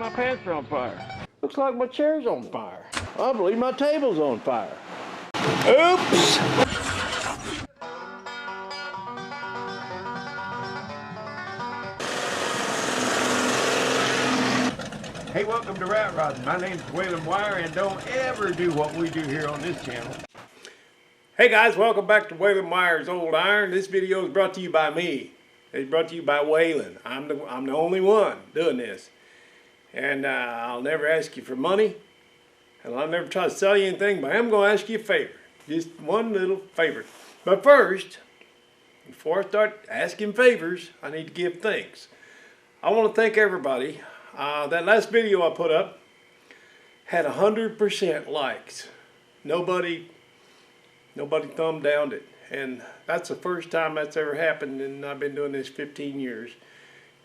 my pants are on fire. Looks like my chair's on fire. I believe my table's on fire. Oops! Hey, welcome to Rat Rodding. My name's Waylon Wire, and don't ever do what we do here on this channel. Hey guys, welcome back to Waylon Wire's Old Iron. This video is brought to you by me. It's brought to you by Waylon. I'm the only one doing this. And I'll never ask you for money. And I'll never try to sell you anything, but I'm going to ask you a favor. Just one little favor. But first, before I start asking favors, I need to give thanks. I want to thank everybody. That last video I put up had 100% likes. Nobody thumbed down it. And that's the first time that's ever happened, and I've been doing this 15 years.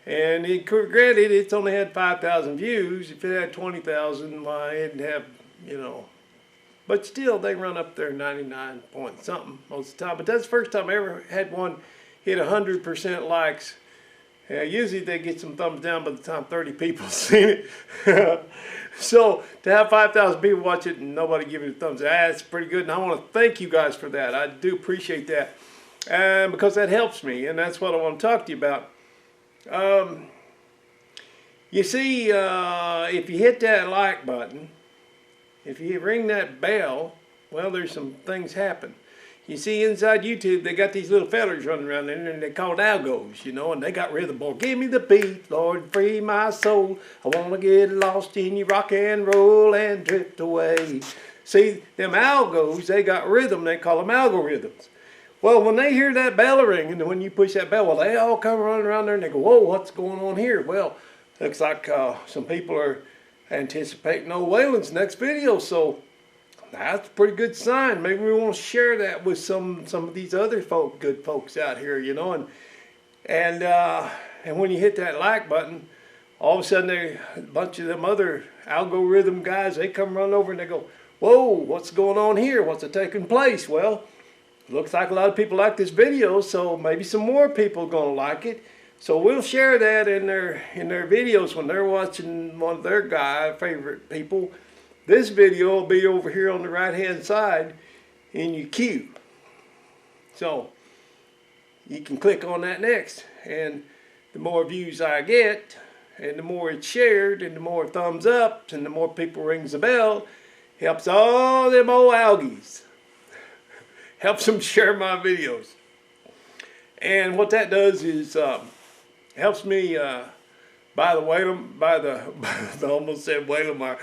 And granted, it's only had 5,000 views. If it had 20,000, why, it'd have, you know. But still, they run up there 99 point something most of the time. But that's the first time I ever had one hit 100% likes. Usually they get some thumbs down by the time 30 people seen it. So to have 5,000 people watch it and nobody give it a thumbs up, that's pretty good. And I want to thank you guys for that. I do appreciate that. Because that helps me, and that's what I want to talk to you about. You see, if you hit that like button, if you ring that bell, well, there's some things happen. You see, inside YouTube, they got these little fellers running around there, and they're called algos, you know, and they got rhythm. Boy, give me the beat, Lord, free my soul. I want to get lost in your rock and roll and drift away. See, them algos, they got rhythm. They call them algorithms. Well, when they hear that bell ring, and when you push that bell, well, they all come running around there, and they go, whoa, what's going on here? Well, looks like some people are anticipating old Waylon's next video, so that's a pretty good sign. Maybe we want to share that with some of these other good folks out here, you know. And when you hit that like button, all of a sudden a bunch of them other algorithm guys, they come running over and they go, whoa, what's going on here? What's taking place? Well, looks like a lot of people like this video, so maybe some more people are going to like it. So we'll share that in their videos when they're watching one of their favorite people. This video will be over here on the right hand side in your queue. So you can click on that next. And the more views I get, and the more it's shared, and the more thumbs up, and the more people rings the bell, helps all them old algies. Helps them share my videos. And what that does is helps me buy the almost said Waylon wire.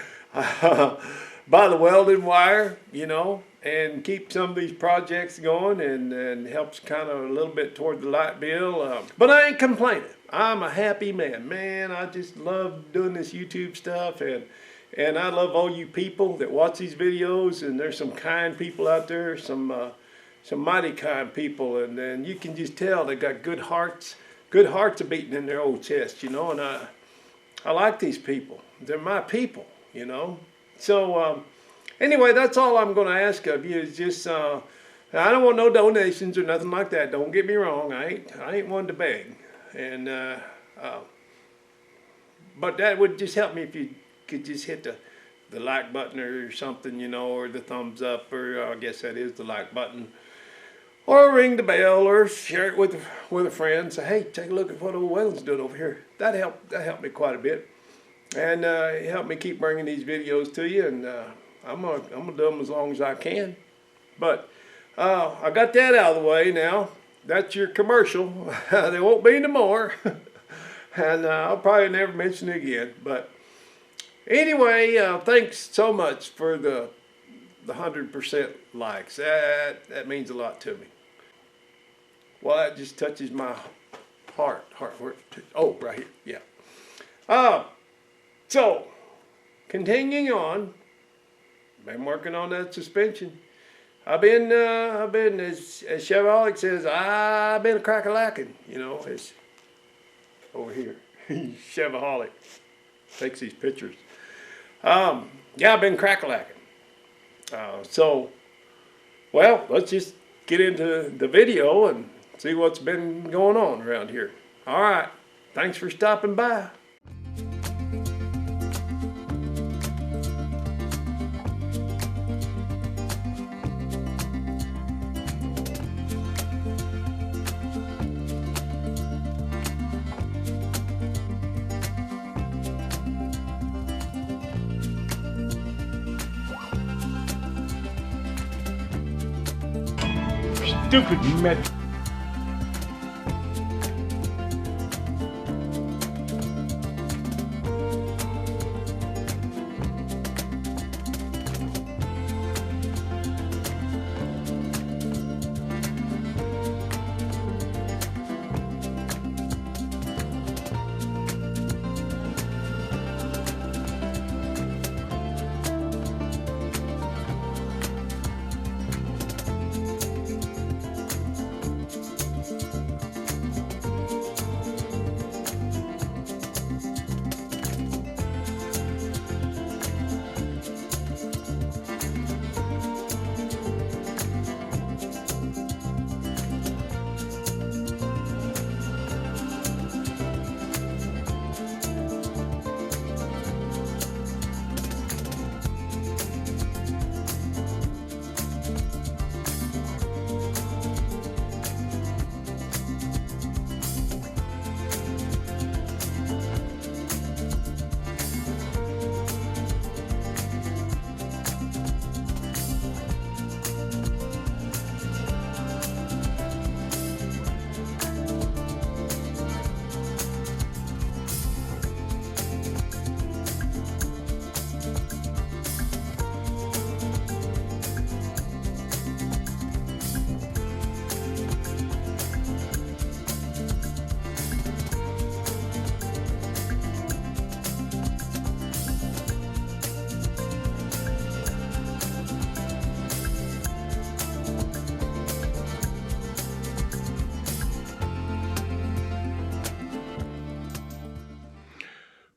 Buy the welding wire, you know, and keep some of these projects going, and helps kind of a little bit toward the light bill. But I ain't complaining. I'm a happy man. Man, I just love doing this YouTube stuff, and I love all you people that watch these videos, and there's some kind people out there, some mighty kind people, and you can just tell they got good hearts are beating in their old chest, you know, and I like these people. They're my people. You know, so anyway, that's all I'm going to ask of you is just I don't want no donations or nothing like that. Don't get me wrong, I ain't one to beg, and but that would just help me if you could just hit the like button or something, you know, or the thumbs up, or I guess that is the like button, or ring the bell, or share it with a friend. Say, hey, take a look at what old Waylon's doing over here. That helped me quite a bit. And it helped me keep bringing these videos to you, and I'm gonna do them as long as I can. But I got that out of the way now. That's your commercial. There won't be any more, and I'll probably never mention it again. But anyway, thanks so much for the 100% likes. That means a lot to me. Well, that just touches my heart. Oh, right here. Yeah. So, continuing on, been working on that suspension. I've been as Chevrolet says, I've been a crack-a-lacking, you know, it's over here. Chevrolet takes these pictures. Yeah, I've been crack-a-lacking. So, well, let's just get into the video and see what's been going on around here. All right, thanks for stopping by. Stupid metric.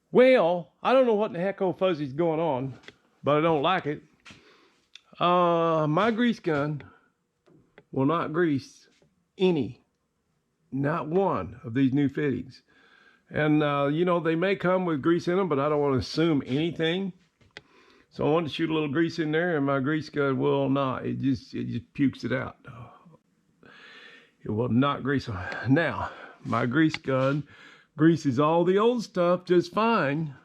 Well, I don't know what the heck old fuzzy's going on, but I don't like it. My grease gun will not grease not one of these new fittings. And, you know, they may come with grease in them, but I don't want to assume anything. So I wanted to shoot a little grease in there, and my grease gun will not. It just pukes it out. It will not grease. Now, my grease gun greases all the old stuff just fine.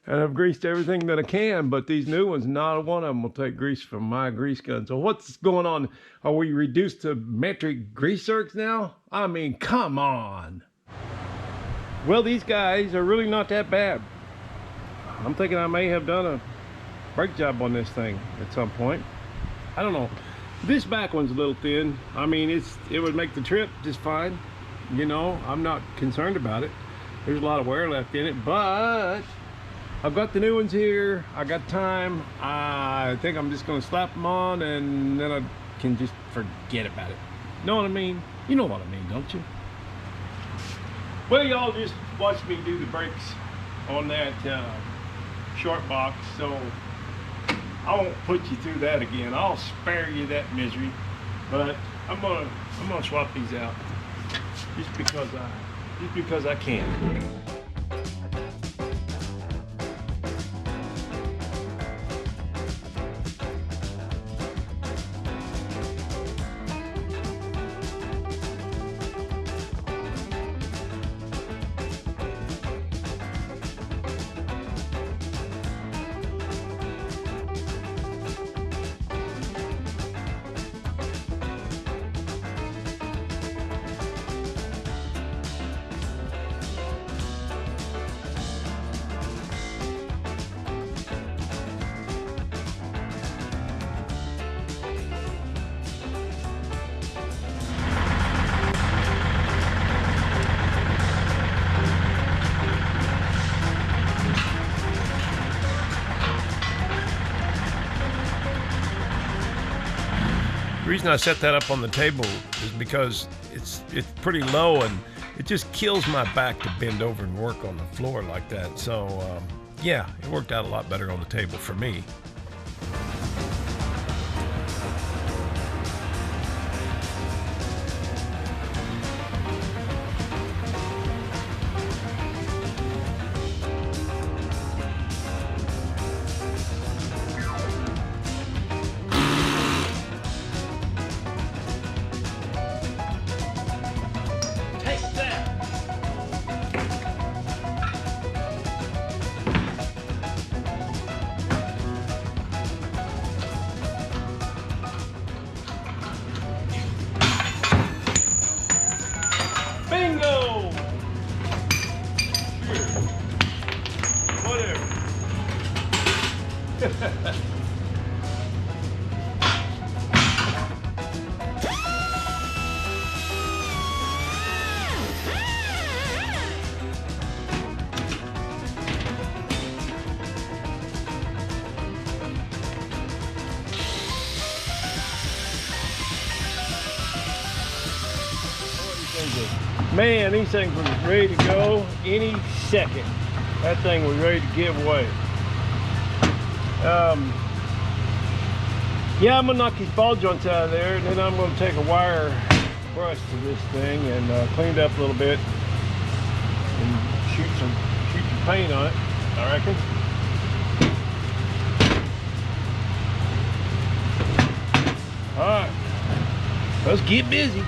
And I've greased everything that I can, but these new ones, not one of them will take grease from my grease gun. So what's going on? Are we reduced to metric grease zerks now? I mean, come on. Well, these guys are really not that bad. I'm thinking I may have done a brake job on this thing at some point. I don't know. This back one's a little thin. I mean, it would make the trip just fine. You know, I'm not concerned about it. There's a lot of wear left in it, but I've got the new ones here. I got time. I think I'm just gonna slap them on, and then I can just forget about it. Know what I mean? You know what I mean, don't you? Well, y'all just watched me do the brakes on that short box, so I won't put you through that again. I'll spare you that misery, but I'm gonna swap these out just because I can. The reason I set that up on the table is because it's pretty low, and it just kills my back to bend over and work on the floor like that. So yeah, it worked out a lot better on the table for me. Man, these things were ready to go any second. That thing was ready to give away. Yeah, I'm gonna knock these ball joints out of there, and then I'm gonna take a wire brush to this thing and clean it up a little bit and shoot some paint on it, I reckon. All right, let's get busy.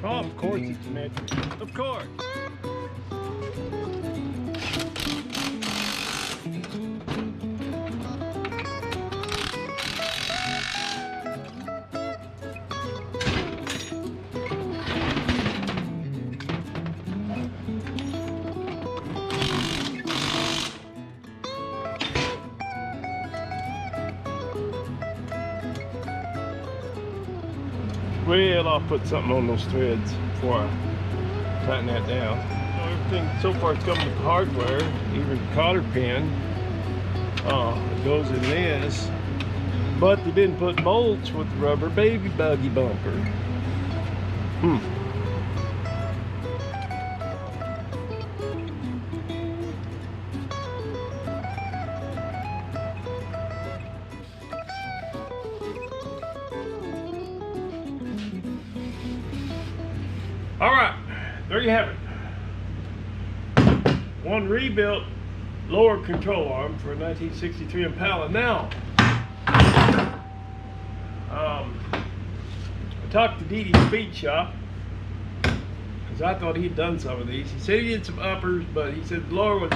Oh, of course it's metric. Of course. Well, I'll put something on those threads before I tighten that down. Everything so far has come with hardware, even the cotter pin it goes in this, but they didn't put bolts with the rubber baby buggy bumper. All right, there you have it. One rebuilt lower control arm for a 1963 Impala. Now, I talked to Dee Dee's Speed Shop because I thought he'd done some of these. He said he did some uppers, but he said the lower ones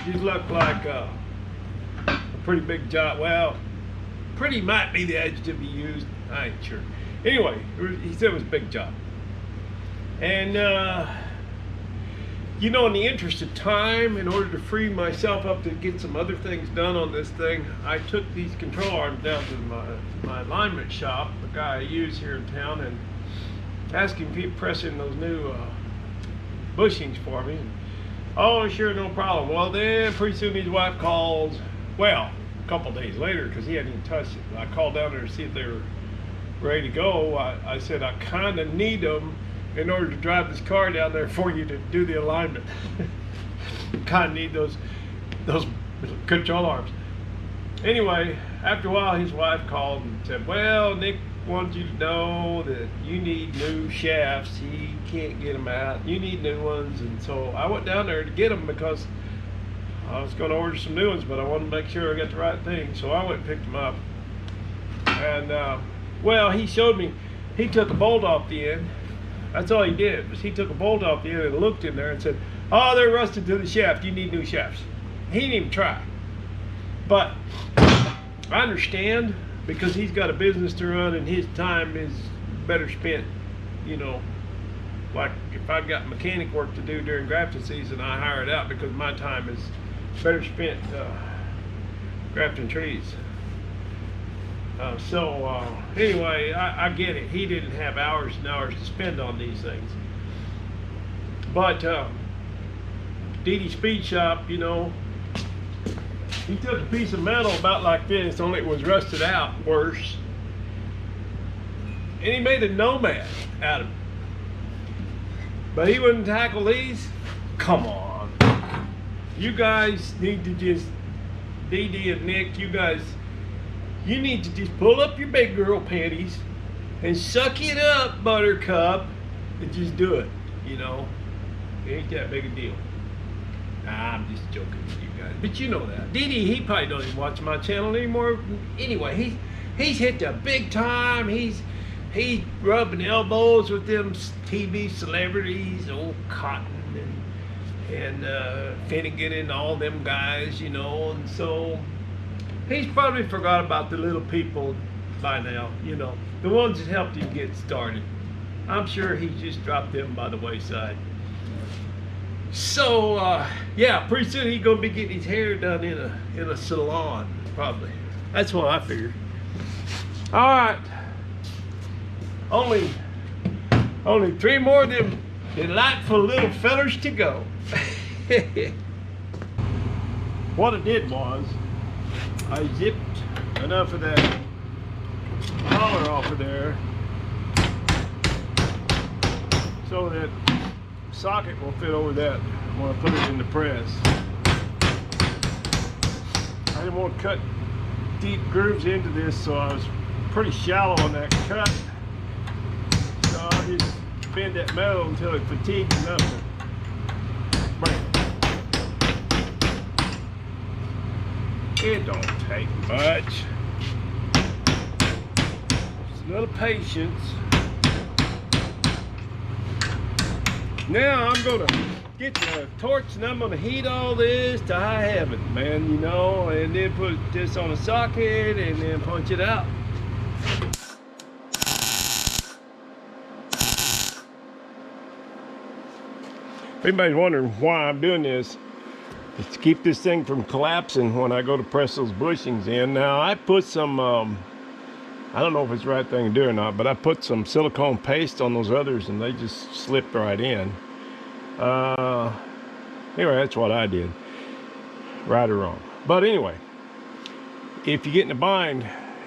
just looked like a pretty big job. Well, pretty might be the adjective he used. I ain't sure. Anyway, he said it was a big job. And, you know, in the interest of time, in order to free myself up to get some other things done on this thing, I took these control arms down to my alignment shop, the guy I use here in town, and asked him if he'd press in those new bushings for me. And, oh, sure, no problem. Well, then pretty soon his wife calls, well, a couple days later, because he hadn't even touched it. I called down there to see if they were ready to go. I said, I kind of need them in order to drive this car down there for you to do the alignment. Kind of need those control arms. Anyway, after a while his wife called and said, well, Nick wants you to know that you need new shafts. He can't get them out. You need new ones. And so I went down there to get them because I was going to order some new ones, but I wanted to make sure I got the right thing. So I went and picked them up. And well, he showed me, he took a bolt off the end. That's all he did, was he took a bolt off the end and looked in there and said, oh, they're rusted to the shaft, you need new shafts. He didn't even try. But I understand, because he's got a business to run and his time is better spent, you know, like if I've got mechanic work to do during grafting season, I hire it out because my time is better spent grafting trees. Anyway, I get it. He didn't have hours and hours to spend on these things. But Dee Dee's Speed Shop, you know, he took a piece of metal about like this, only it was rusted out worse, and he made a nomad out of it. But he wouldn't tackle these? Come on. You guys need to just, Dee Dee and Nick, you guys, you need to just pull up your big girl panties And suck it up, Buttercup, and just do it. You know, it ain't that big a deal. Nah, I'm just joking with you guys, but you know that. Dee, he probably don't even watch my channel anymore. Anyway, he's hit the big time. He's rubbing elbows with them TV celebrities, old Cotton and Finnegan and all them guys, you know, and so he's probably forgot about the little people by now, you know, the ones that helped him get started. I'm sure he just dropped them by the wayside. So yeah, pretty soon he's gonna be getting his hair done in a salon, probably. That's what I figured. All right, only 3 more of them delightful little fellers to go. What I did was I zipped enough of that collar off of there so that socket will fit over that when I put it in the press. I didn't want to cut deep grooves into this, so I was pretty shallow on that cut. So I just bend that metal until it fatigues enough to break. It don't take much. Just a little patience. Now I'm gonna get the torch and I'm gonna heat all this to high heaven, man, you know, and then put this on a socket and then punch it out. If anybody's wondering why I'm doing this, it's to keep this thing from collapsing when I go to press those bushings in. Now I put some, I don't know if it's the right thing to do or not, but I put some silicone paste on those others and they just slipped right in. Anyway, that's what I did, right or wrong. But anyway, if you get in a bind,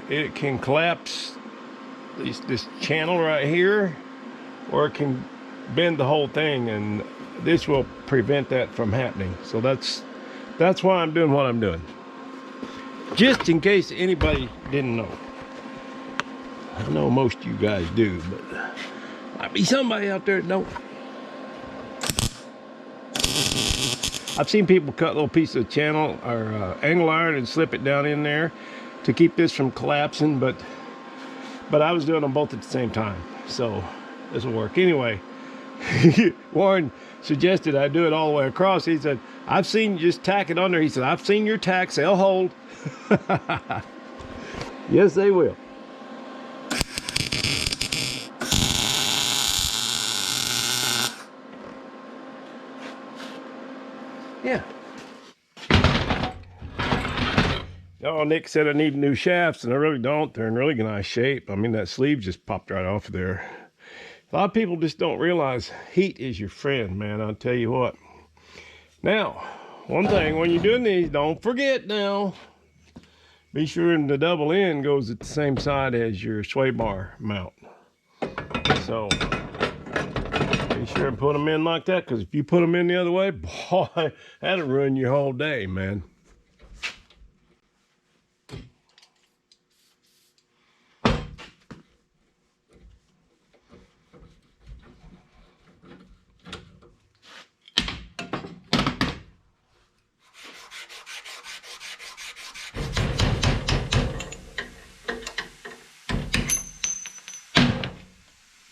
it can collapse this channel right here, or it can bend the whole thing, and this will prevent that from happening. So that's why I'm doing what I'm doing, just in case anybody didn't know. I know most of you guys do, but might be somebody out there that don't. I've seen people cut little pieces of channel or angle iron and slip it down in there to keep this from collapsing, but I was doing them both at the same time, so this will work. Anyway, Warren suggested I do it all the way across. He said, I've seen you just tack it on there. He said, I've seen your tacks, they'll hold. Yes, they will. Yeah. Oh, Nick said I need new shafts, and I really don't. They're in really nice shape. I mean, that sleeve just popped right off of there. A lot of people just don't realize heat is your friend, man. I'll tell you what. Now, one thing, when you're doing these, don't forget now, be sure the double end goes at the same side as your sway bar mount. So be sure and put them in like that, because if you put them in the other way, boy, that'll ruin your whole day, man.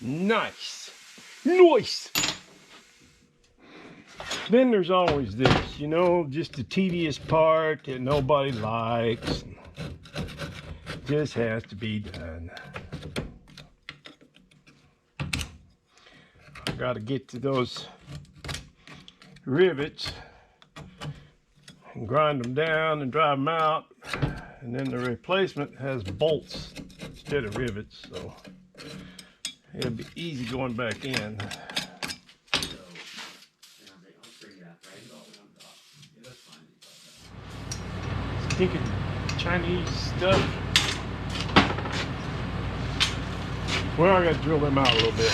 Nice. Nice. Then there's always this, you know, just the tedious part that nobody likes. Just has to be done. I gotta get to those rivets and grind them down and drive them out. And then the replacement has bolts instead of rivets, so it'll be easy going back in. Stinking Chinese stuff. Well, I gotta drill them out a little bit.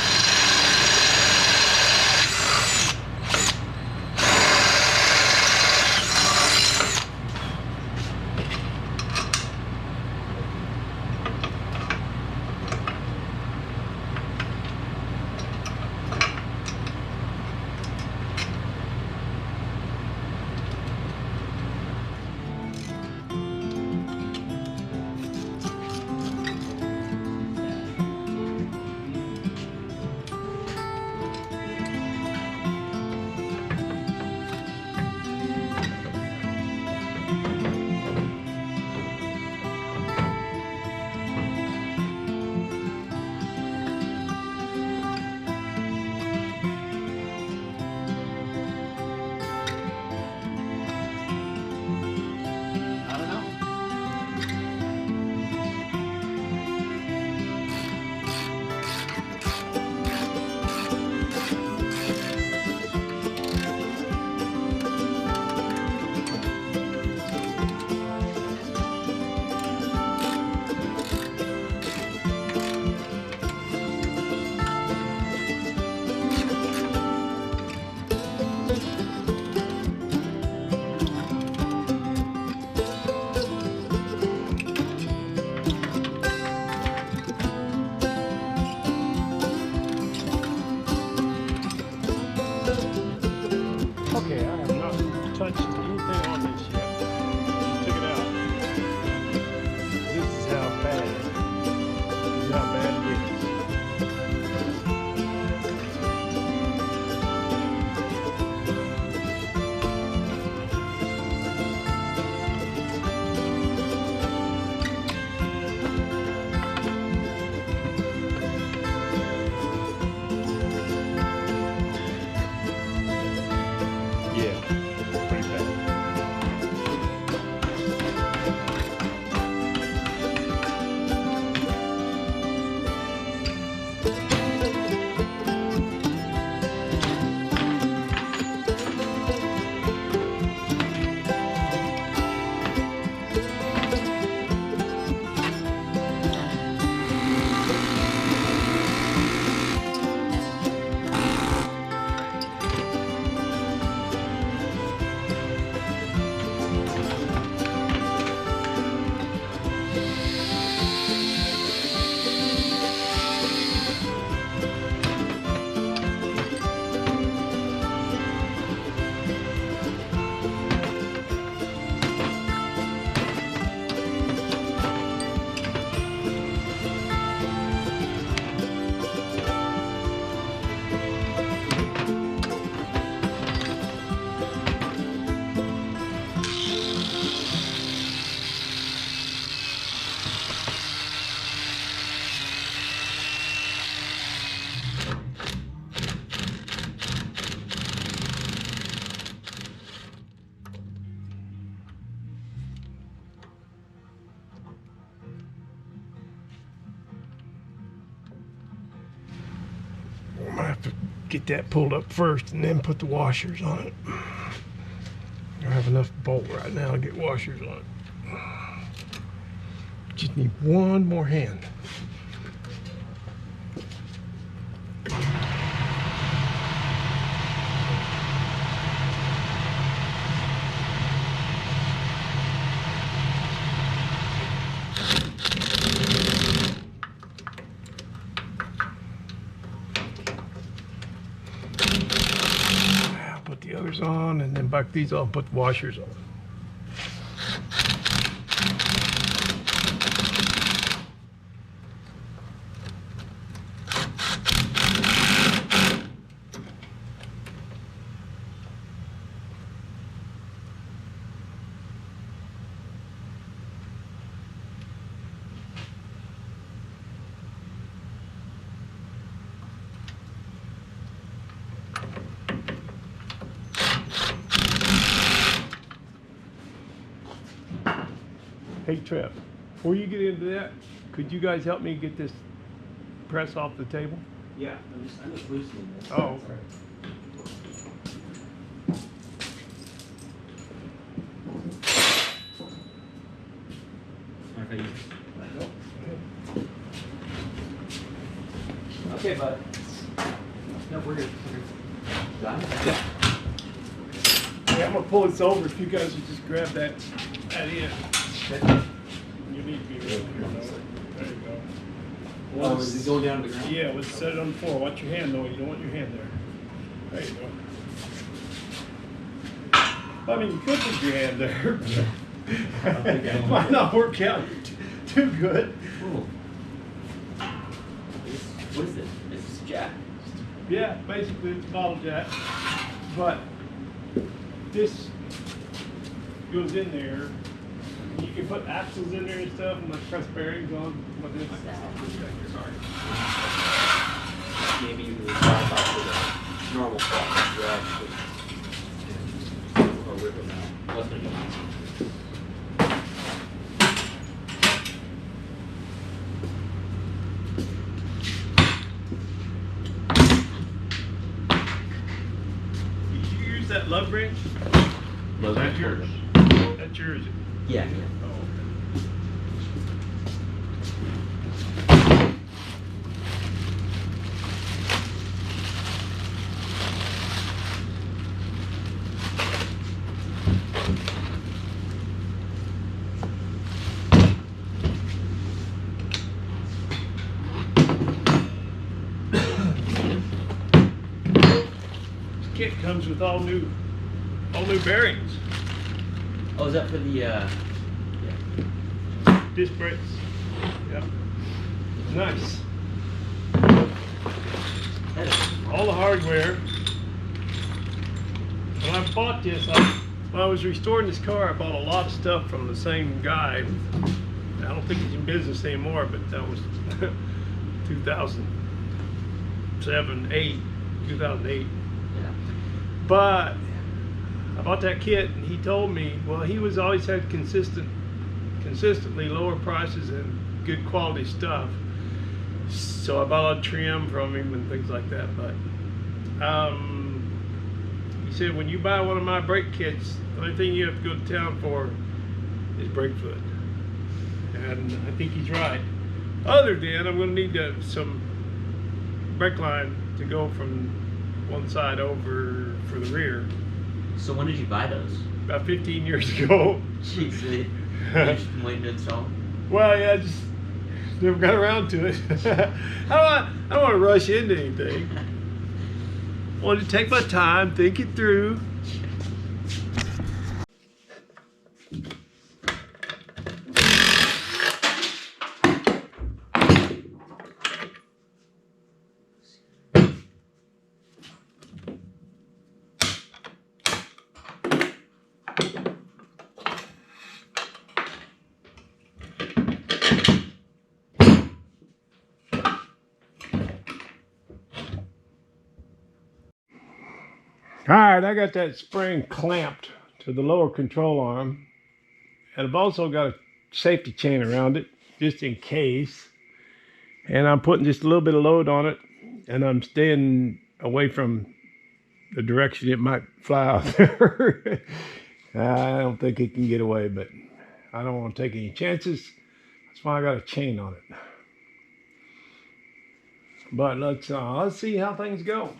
get that pulled up first and then put the washers on it. I have enough bolt right now to get washers on it. Just need one more hand. Put the others on and then back these on, put the washers on. Hey Trev, before you get into that, could you guys help me get this press off the table? Yeah, I'm just loosening this. Oh, okay. Okay, bud. No, we're good. Done? Yeah, I'm gonna pull this over if you guys would just grab that end. You need to be real here. There you go. Oh, is it going down to the ground? Yeah, let's set it on the floor. Watch your hand though. You don't want your hand there. There you go. I mean, you could put your hand there. Might not work out too good. Ooh. What is this? This is jack. Yeah, basically it's a bottle jack, but this goes in there. You can put axles in there and stuff, and like press bearings on what this. Maybe you can drive out with a normal spot drag or rip them out. What's going to be nice? Did you use that lug wrench? That's yours. That's yours. Yeah. Oh, okay. This kit comes with all new bearings. Oh, is that for the, yeah. Disc brakes. Yep. Nice. That is All the hardware. When I bought this, when I was restoring this car, I bought a lot of stuff from the same guy. I don't think he's in business anymore, but that was 2008. yeah. But I bought that kit, and he told me, well, he was always had consistently lower prices and good quality stuff. So I bought a lot of trim from him and things like that. But he said, when you buy one of my brake kits, the only thing you have to go to town for is brake fluid. And I think he's right. Other than I'm going to need some brake line to go from one side over for the rear. So when did you buy those? About 15 years ago. Jeez, you've just been waiting to install? Well, yeah, I just never got around to it. I don't want to rush into anything. I wanted to take my time, think it through. All right, I got that spring clamped to the lower control arm, and I've also got a safety chain around it just in case. And I'm putting just a little bit of load on it, and I'm staying away from the direction it might fly out there. I don't think it can get away, but I don't want to take any chances. That's why I got a chain on it. But let's see how things go.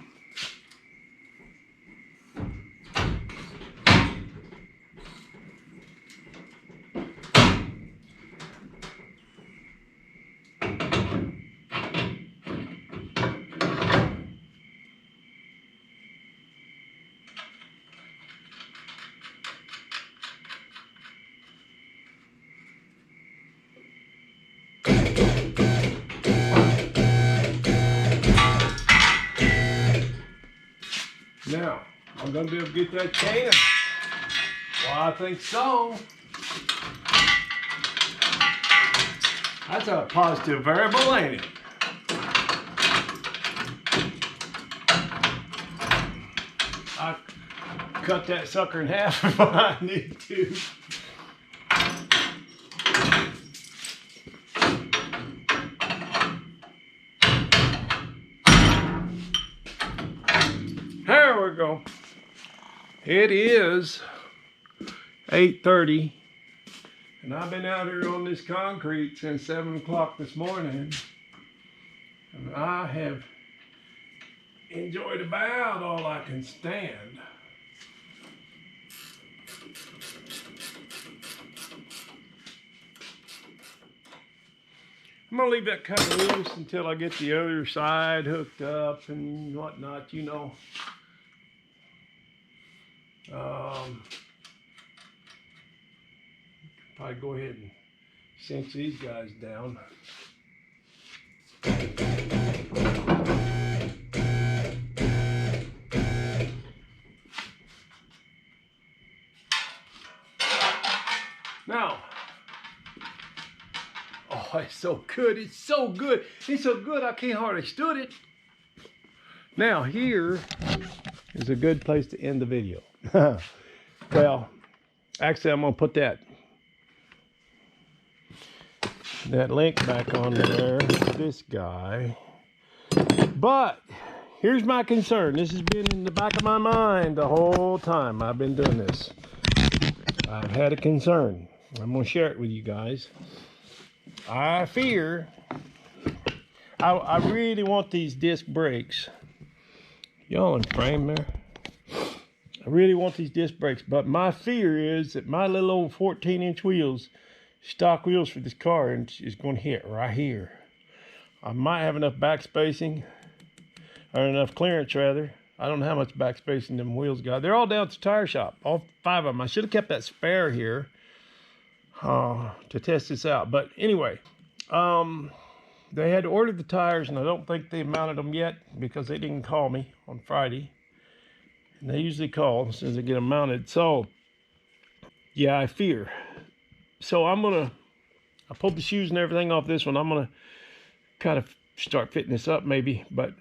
Now, I'm going to be able to get that chain. Well, I think so. That's a positive variable, ain't it? I cut that sucker in half if I need to. There we go. It is 8:30, and I've been out here on this concrete since 7 o'clock this morning, and I have enjoyed about all I can stand. I'm gonna leave that kind of loose until I get the other side hooked up and whatnot, you know. Probably go ahead and cinch these guys down. Now, oh, it's so good. It's so good. It's so good I can't hardly stood it. Now, here is a good place to end the video. Well, actually, I'm going to put that link back on there, this guy. But here's my concern. This has been in the back of my mind the whole time I've been doing this. I've had a concern. I'm going to share it with you guys. I fear, I really want these disc brakes. Y'all in frame there? I really want these disc brakes, but my fear is that my little old 14-inch wheels, stock wheels for this car, is going to hit right here. I might have enough back spacing, or enough clearance rather. I don't know how much back spacing them wheels got. They're all down at the tire shop, all 5 of them. I should have kept that spare here to test this out. But anyway, they had to order the tires, and I don't think they mounted them yet because they didn't call me on Friday. And they usually call as soon as they get them mounted. So, yeah, I fear. So I pulled the shoes and everything off this one. I'm gonna kind of start fitting this up maybe, but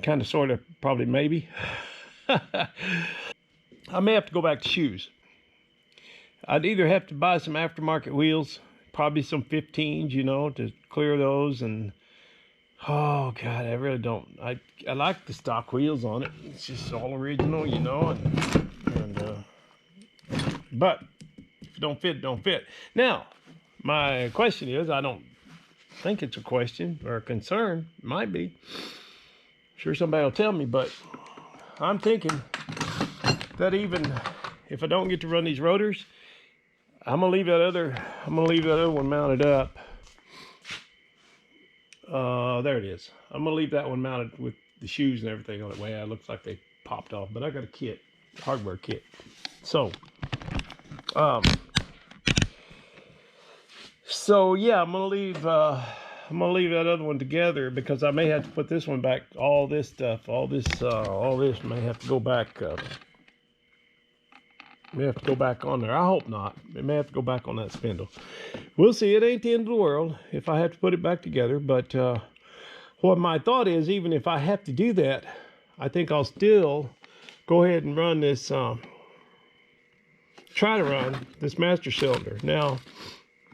kind of, sort of, probably, maybe. I may have to go back to shoes. I'd either have to buy some aftermarket wheels, probably some 15s, you know, to clear those. And oh God, I really don't. I like the stock wheels on it. It's just all original, you know. But if it don't fit, it don't fit. Now, my question is, I don't think it's a question or a concern. It might be. Sure, somebody will tell me, but I'm thinking that even if I don't get to run these rotors, I'm gonna leave that other one mounted up. There it is. I'm gonna leave that one mounted with the shoes and everything on it. Way it looks like they popped off, but I got a kit, hardware kit. So yeah, I'm gonna leave that other one together because I may have to put this one back. All this may have to go back. May have to go back on there. I hope not. It may have to go back on that spindle. We'll see. It ain't the end of the world if I have to put it back together. But what my thought is, even if I have to do that, I think I'll still go ahead and run this. Try to run this master cylinder. Now,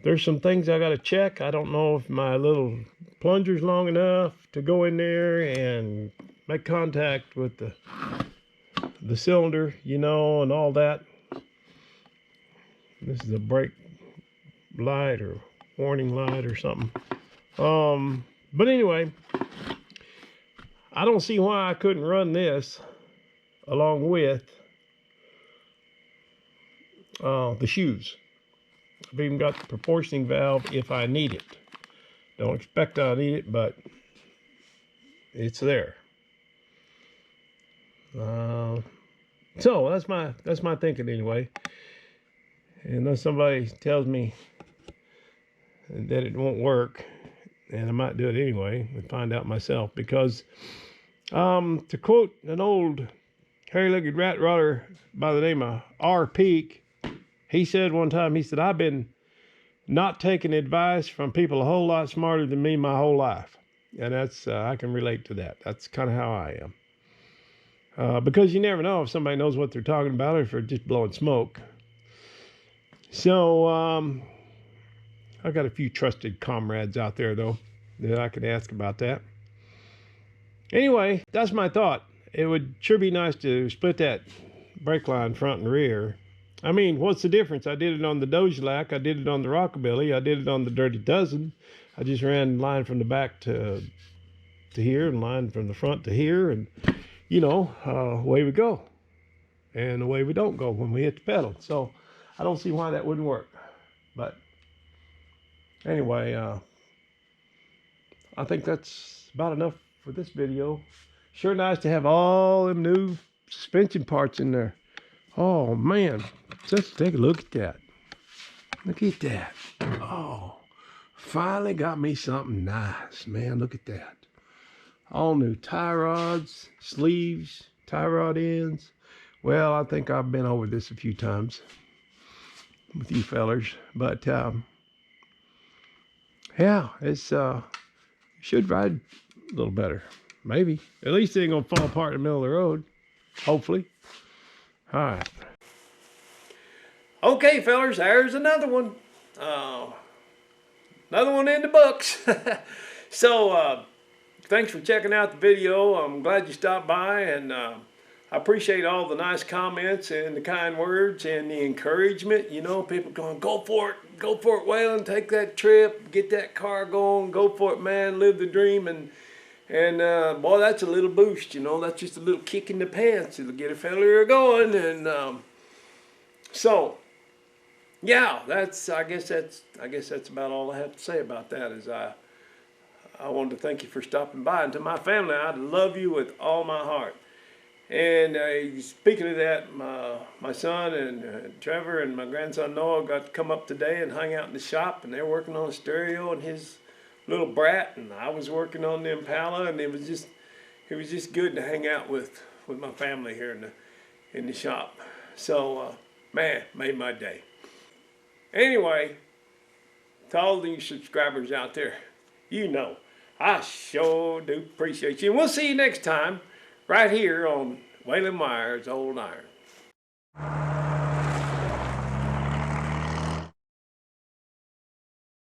there's some things I got to check. I don't know if my little plunger's long enough to go in there and make contact with the cylinder, you know, and all that. This is a brake light or warning light or something. But anyway, I don't see why I couldn't run this along with the shoes. I've even got the proportioning valve if I need it. Don't expect I need it, but it's there. So that's my thinking anyway. Unless somebody tells me that it won't work, and I might do it anyway and find out myself. Because to quote an old hairy-legged rat rotter by the name of R. Peak, he said one time, he said, I've been not taking advice from people a whole lot smarter than me my whole life. And that's, I can relate to that. That's kind of how I am. Because you never know if somebody knows what they're talking about or if they're just blowing smoke. So, I got a few trusted comrades out there, though, that I can ask about that. Anyway, that's my thought. It would sure be nice to split that brake line front and rear. I mean, what's the difference? I did it on the Dojelac, I did it on the Rockabilly, I did it on the Dirty Dozen. I just ran line from the back to here and line from the front to here, and you know, away we go. And away we don't go when we hit the pedal. So I don't see why that wouldn't work. But anyway, I think that's about enough for this video. Sure nice to have all them new suspension parts in there. Oh man, just take a look at that. Look at that. Oh, finally got me something nice, man. Look at that. All new tie rods, sleeves, tie rod ends. Well, I think I've been over this a few times with you fellers, but yeah, it's should ride a little better. Maybe. At least it ain't gonna fall apart in the middle of the road. Hopefully. All right. Okay, fellers, there's another one. Another one in the books. So, thanks for checking out the video. I'm glad you stopped by, and I appreciate all the nice comments and the kind words and the encouragement. You know, people going, go for it, Waylon, take that trip, get that car going, go for it, man, live the dream. And boy, that's a little boost, you know, that's just a little kick in the pants. It'll get a fella going. And so, yeah, I guess that's about all I have to say about that. Is I wanted to thank you for stopping by, and to my family, I love you with all my heart. And speaking of that, my son and Trevor and my grandson Noah got to come up today and hang out in the shop, and they're working on a stereo and his little brat, and I was working on the Impala, and it was just good to hang out with my family here in the shop. So man, made my day. Anyway, to all these subscribers out there, you know, I sure do appreciate you. And we'll see you next time right here on Waylon Myers' Old Iron.